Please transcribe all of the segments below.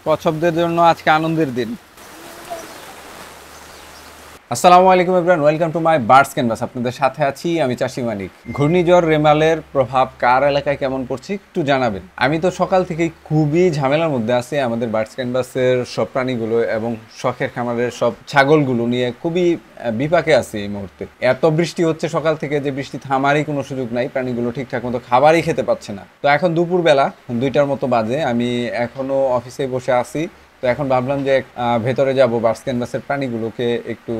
কচ্ছপদের জন্য আজকে আনন্দের দিন। আসসালামু আলাইকুম everyone, welcome to my birds canvas. আপনাদের সাথে আছি আমি চাষি মানিক। ঘূর্ণিঝড় রেমালের প্রভাব কার এলাকায় কেমন পড়ছে একটু জানাবেন। আমি তো সকাল থেকেই খুবই ঝামেলার মধ্যে আছি। আমাদের বার্ডস ক্যানভাসের সব প্রাণীগুলো এবং শখের খামারের সব ছাগলগুলো নিয়ে খুবই বিপাকে আছি এই মুহূর্তে। এত বৃষ্টি হচ্ছে সকাল থেকে যে বৃষ্টি থামারই কোনো সুযোগ নাই। প্রাণীগুলো ঠিকঠাক মতো খাবারই খেতে পাচ্ছে না। তো এখন দুপুরবেলা 2টার মতো বাজে, আমি এখনো অফিসে বসে আছি। তো এখন ভাবলাম যে ভেতরে যাব, বার্ডস ক্যানভাসের প্রাণীগুলোকে একটু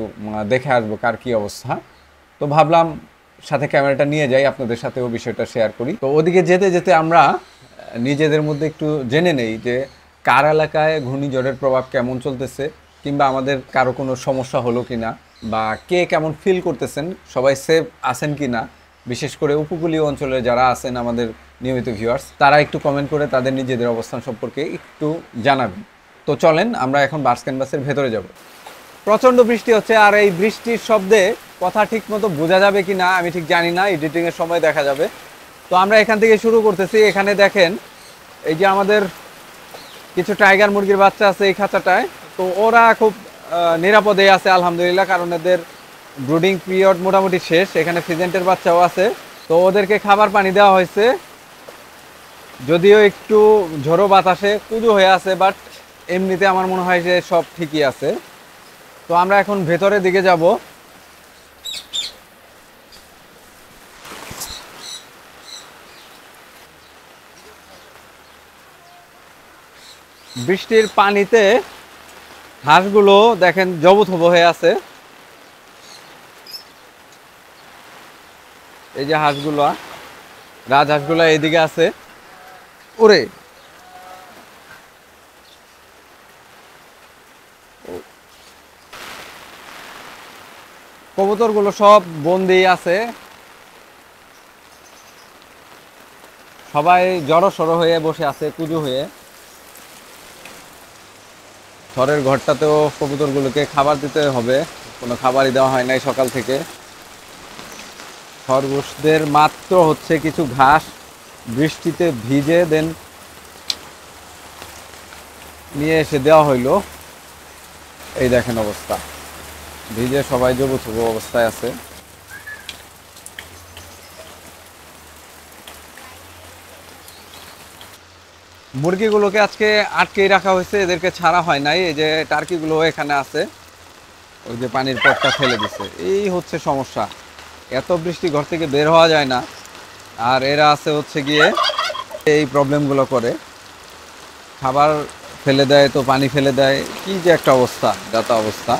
দেখে আসবো কার কি অবস্থা। তো ভাবলাম সাথে ক্যামেরাটা নিয়ে যাই, আপনাদের সাথেও বিষয়টা শেয়ার করি। তো ওদিকে যেতে যেতে আমরা নিজেদের মধ্যে একটু জেনে নেই যে কার এলাকায় ঘূর্ণিঝড়ের প্রভাব কেমন চলতেছে, কিংবা আমাদের কারো কোনো সমস্যা হলো কিনা, বা কে কেমন ফিল করতেছেন, সবাই সেফ আছেন কিনা। বিশেষ করে উপকূলীয় অঞ্চলে যারা আছেন আমাদের নিয়মিত ভিউয়ার্স, তারা একটু কমেন্ট করে তাদের নিজেদের অবস্থান সম্পর্কে একটু জানাবেন। তো চলেন আমরা এখন বার্ডস ক্যানভাসের ভেতরে যাব। প্রচণ্ড বৃষ্টি হচ্ছে, আর এই বৃষ্টির শব্দে কথা ঠিক মতো বোঝা যাবে কি না আমি ঠিক জানি না, এডিটিংয়ের সময় দেখা যাবে। তো আমরা এখান থেকে শুরু করতেছি। এখানে দেখেন এই যে আমাদের কিছু টাইগার মুরগির বাচ্চা আছে এই খাঁচাটায়। তো ওরা খুব নিরাপদে আছে আলহামদুলিল্লাহ, কারণ এদের ব্রুডিং পিরিয়ড মোটামুটি শেষ। এখানে ফিজেন্টের বাচ্চাও আছে। তো ওদেরকে খাবার পানি দেওয়া হয়েছে, যদিও একটু ঝোড়ো বাতাসে কুজো হয়ে আছে, বাট এমনিতে আমার মনে হয় যে সব ঠিকই আছে। তো আমরা এখন ভেতরের দিকে যাব। বৃষ্টির পানিতে হাঁসগুলো দেখেন জবুথবু হয়ে আছে। এই যে হাঁসগুলো, রাজহাঁসগুলো এইদিকে আছে। ওরে, কবুতরগুলো সব বন্দি আছে, সবাই জড়ো সড়ো হয়ে বসে আছে কুজো হয়ে। ঘরের ঘরটাতেও কবুতরগুলোকে খাবার দিতে হবে, কোনো খাবারই দেওয়া হয় নাই সকাল থেকে। খরগোশদের মাত্র হচ্ছে কিছু ঘাস বৃষ্টিতে ভিজে দেন নিয়ে এসে দেওয়া হইলো। এই দেখেন অবস্থা, ভিজে সবাই জবুথবু অবস্থায় আছে। মুরগিগুলোকে আজকে আটকেই রাখা হয়েছে, এদেরকে ছাড়া হয় নাই। এই যে টার্কিগুলো এখানে আছে, ওই যে পানির পটটা ফেলে দিছে। এই হচ্ছে সমস্যা, এত বৃষ্টি ঘর থেকে বের হওয়া যায় না, আর এরা আছে হচ্ছে গিয়ে এই প্রবলেমগুলো করে। খাবার ফেলে দেয়, তো পানি ফেলে দেয়, কি যে একটা অবস্থা, যাতা অবস্থা।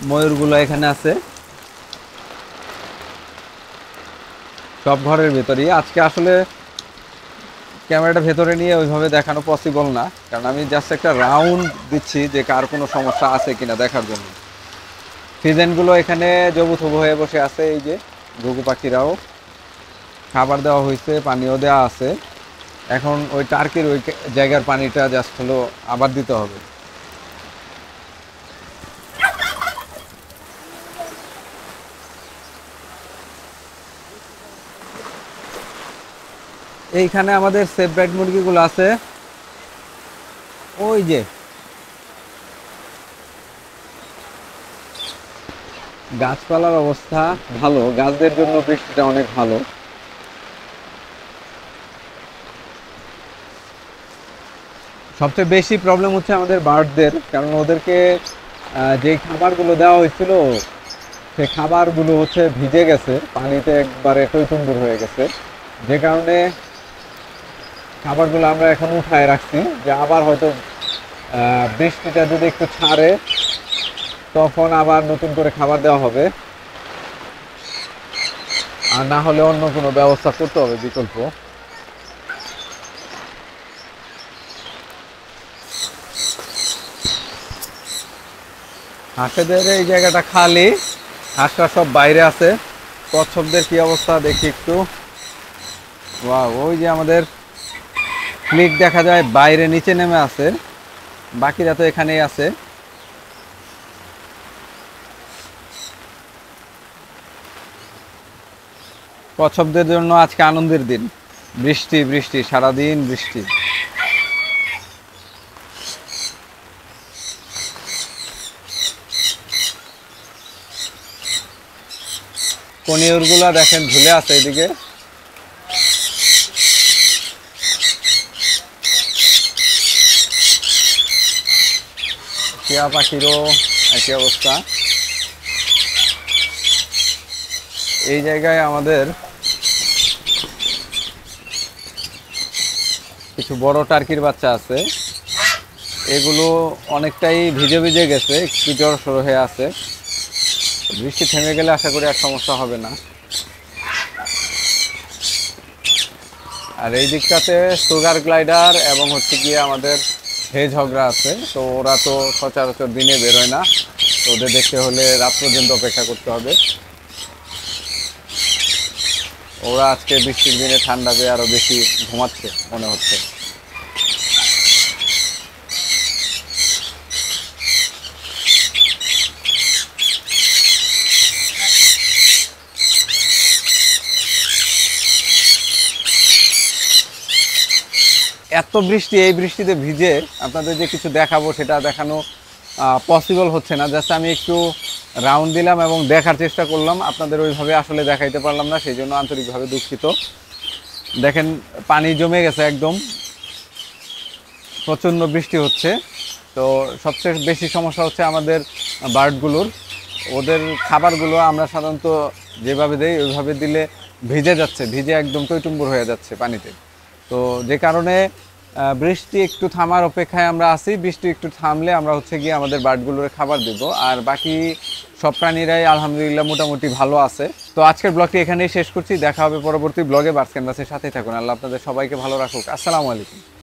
ময়ূরগুলো এখানে আছে, সব ঘরের ভেতরেই। আজকে আসলে ক্যামেরাটা ভেতরে নিয়ে ওইভাবে দেখানো পসিবল না, কারণ আমি জাস্ট একটা রাউন্ড দিচ্ছি যে কার কোনো সমস্যা আছে কিনা দেখার জন্য। ফিজেনগুলো এখানে জবুথবু হয়ে বসে আছে। এই যে ঘুঘু পাখিরাও খাবার দেওয়া হয়েছে, পানিও দেওয়া আছে। এখন ওই টার্কির ওই জায়গার পানিটা জাস্ট হলো আবার দিতে হবে। এইখানে আমাদের সেফ ব্রাইট মুরগিগুলো আছে। ওই যে গাছপালার অবস্থা ভালো, গাছদের জন্য বৃষ্টিটা অনেক ভালো। সবচেয়ে বেশি প্রবলেম হচ্ছে আমাদের বার্ডদের, কারণ ওদেরকে যে খাবারগুলো দেওয়া হয়েছিল সেই খাবারগুলো হচ্ছে ভিজে গেছে, পানিতে একবারে টইটুম্বুর হয়ে গেছে। যে কারণে খাবারগুলো আমরা এখন উঠায় রাখছি, যে আবার হয়তো বৃষ্টিটা যদি একটু ছাড়ে তখন আবার নতুন করে খাবার দেওয়া হবে, আর না হলে অন্য কোনো ব্যবস্থা করতে হবে বিকল্প। হাঁসেদের এই জায়গাটা খালি, হাঁসরা সব বাইরে আছে। কচ্ছপদের কি অবস্থা দেখি একটু। ওই যে আমাদের ক্লিক দেখা যায় বাইরে নিচে নেমে আছে, বাকিরা তো এখানেই আছে। কচ্ছপদের জন্য আজকে আনন্দের দিন। বৃষ্টি বৃষ্টি, সারাদিন বৃষ্টি। কনিয়রগুলা দেখেন ঝুলে আছে এদিকে। টিয়া পাখিরও একই অবস্থা। এই জায়গায় আমাদের কিছু বড় টার্কির বাচ্চা আছে, এগুলো অনেকটাই ভিজে ভিজে গেছে, একটু জ্বর সর হয়ে আছে। বৃষ্টি থেমে গেলে আশা করি আর সমস্যা হবে না। আর এই দিকটাতে সুগার গ্লাইডার এবং হচ্ছে গিয়ে আমাদের হেজ ঝগড়া আছে, তো ওরা তো সচরাচর দিনে বেরোয় না, তো ওদের দেখতে হলে রাত পর্যন্ত অপেক্ষা করতে হবে। ওরা আজকে বৃষ্টির দিনে ঠান্ডা পেয়ে আরো বেশি ঘুমাচ্ছে মনে হচ্ছে। এত বৃষ্টি, এই বৃষ্টিতে ভিজে আপনাদের যে কিছু দেখাবো সেটা দেখানো পসিবল হচ্ছে না। জাস্ট আমি একটু রাউন্ড দিলাম এবং দেখার চেষ্টা করলাম, আপনাদের ওইভাবে আসলে দেখাইতে পারলাম না, সেই জন্য আন্তরিকভাবে দুঃখিত। দেখেন পানি জমে গেছে একদম, প্রচণ্ড বৃষ্টি হচ্ছে। তো সবচেয়ে বেশি সমস্যা হচ্ছে আমাদের বার্ডগুলোর। ওদের খাবারগুলো আমরা সাধারণত যেভাবে দেই ওইভাবে দিলে ভিজে যাচ্ছে, ভিজে একদম টইটুম্বুর হয়ে যাচ্ছে পানিতে। তো যে কারণে বৃষ্টি একটু থামার অপেক্ষায় আমরা আছি। বৃষ্টি একটু থামলে আমরা হচ্ছে গিয়ে আমাদের বার্ডগুলোর খাবার দেব। আর বাকি সব প্রাণীরাই আলহামদুলিল্লাহ মোটামুটি ভালো আছে। তো আজকের ব্লগটি এখানেই শেষ করছি, দেখা হবে পরবর্তী ব্লগে। বার্ডস ক্যানভাসের সাথেই থাকুন। আল্লাহ আপনাদের সবাইকে ভালো রাখুক। আসসালামু আলাইকুম।